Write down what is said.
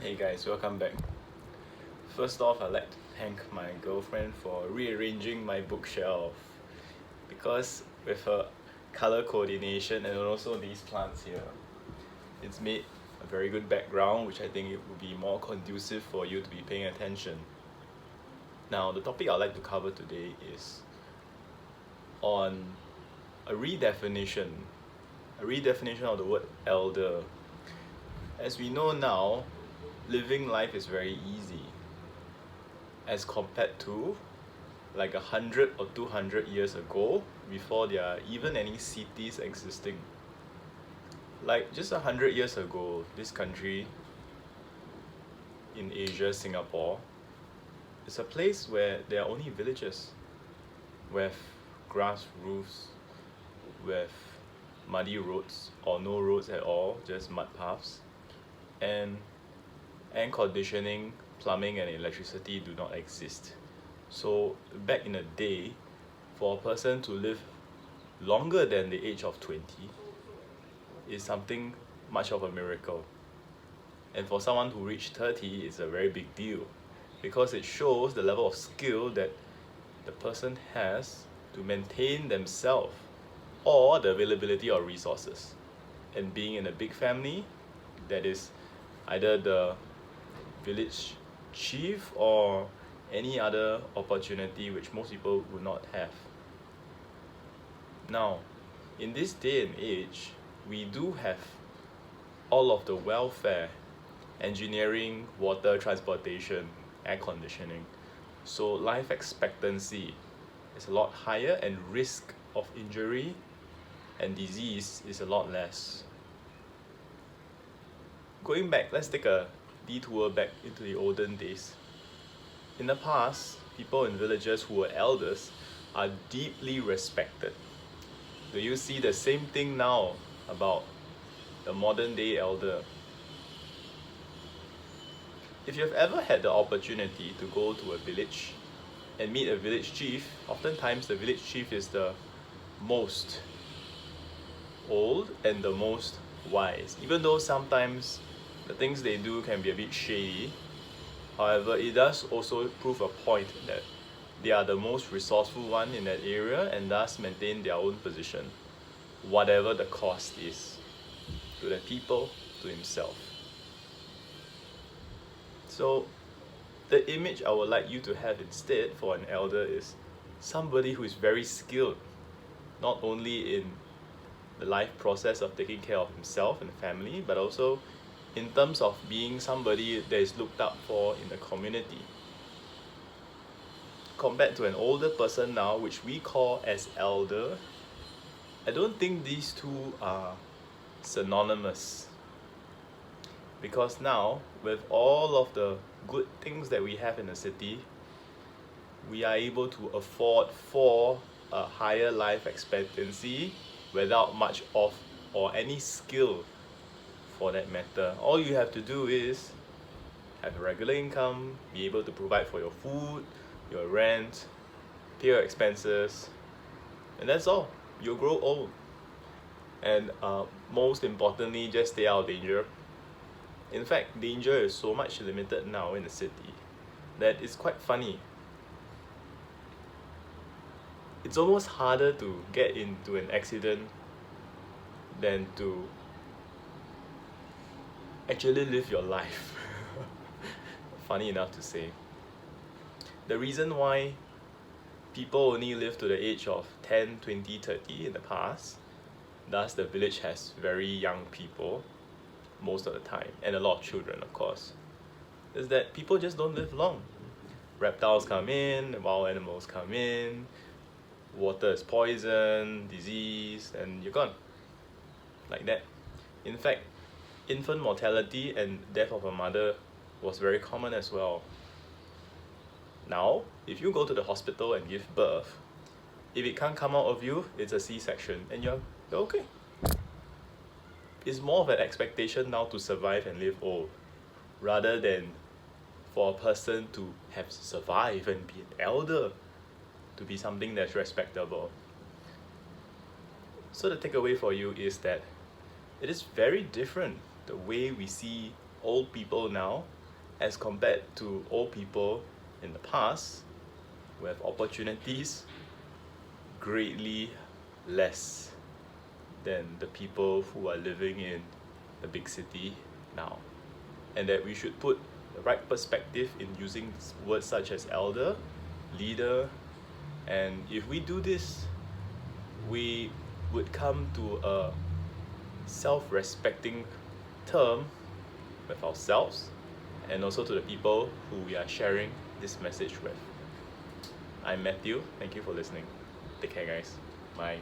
Hey guys, welcome back. First off, I'd like to thank my girlfriend for rearranging my bookshelf because with her color coordination and also these plants here, it's made a very good background which I think it will be more conducive for you to be paying attention. Now, the topic I'd like to cover today is on a redefinition of the word elder. As we know now, living life is very easy as compared to like 100 or 200 years ago, before there are even any cities existing. Like just 100 years ago, this country in Asia, Singapore, is a place where there are only villages with grass roofs, with muddy roads or no roads at all, just mud paths, and air conditioning, plumbing and electricity do not exist. So back in the day, for a person to live longer than the age of 20 is something much of a miracle. And for someone who reached 30, it's a very big deal because it shows the level of skill that the person has to maintain themselves or the availability of resources. And being in a big family, that is either the village chief or any other opportunity which most people would not have. Now, in this day and age, we do have all of the welfare, engineering, water, transportation, air conditioning. So life expectancy is a lot higher and risk of injury and disease is a lot less. Going back, let's take a detour back into the olden days. In the past, people in villages who were elders are deeply respected. Do you see the same thing now about the modern day elder? If you've ever had the opportunity to go to a village and meet a village chief, oftentimes the village chief is the most old and the most wise, even though sometimes the things they do can be a bit shady. However, it does also prove a point that they are the most resourceful one in that area and thus maintain their own position, whatever the cost is, to the people, to himself. So the image I would like you to have instead for an elder is somebody who is very skilled, not only in the life process of taking care of himself and family, but also in terms of being somebody that is looked up for in the community. Compared to an older person now, which we call as elder, I don't think these two are synonymous. Because now, with all of the good things that we have in the city, we are able to afford for a higher life expectancy without much of or any skill for that matter. All you have to do is have a regular income, be able to provide for your food, your rent, pay your expenses, and that's all. You'll grow old. And most importantly, just stay out of danger. In fact, danger is so much limited now in the city that it's quite funny. It's almost harder to get into an accident than to actually live your life. Funny enough to say. The reason why people only live to the age of 10, 20, 30 in the past, thus the village has very young people most of the time, and a lot of children of course, is that people just don't live long. Reptiles come in, wild animals come in, water is poison, disease, and you're gone. Like that. In fact, infant mortality and death of a mother was very common as well. Now, if you go to the hospital and give birth, if it can't come out of you, it's a C-section and you're okay. It's more of an expectation now to survive and live old, rather than for a person to have survived and be an elder, to be something that's respectable. So the takeaway for you is that it is very different the way we see old people now as compared to old people in the past who have opportunities greatly less than the people who are living in the big city now. And that we should put the right perspective in using words such as elder, leader, and if we do this, we would come to a self-respecting term with ourselves and also to the people who we are sharing this message with. I'm Matthew. Thank you for listening. Take care, guys. Bye.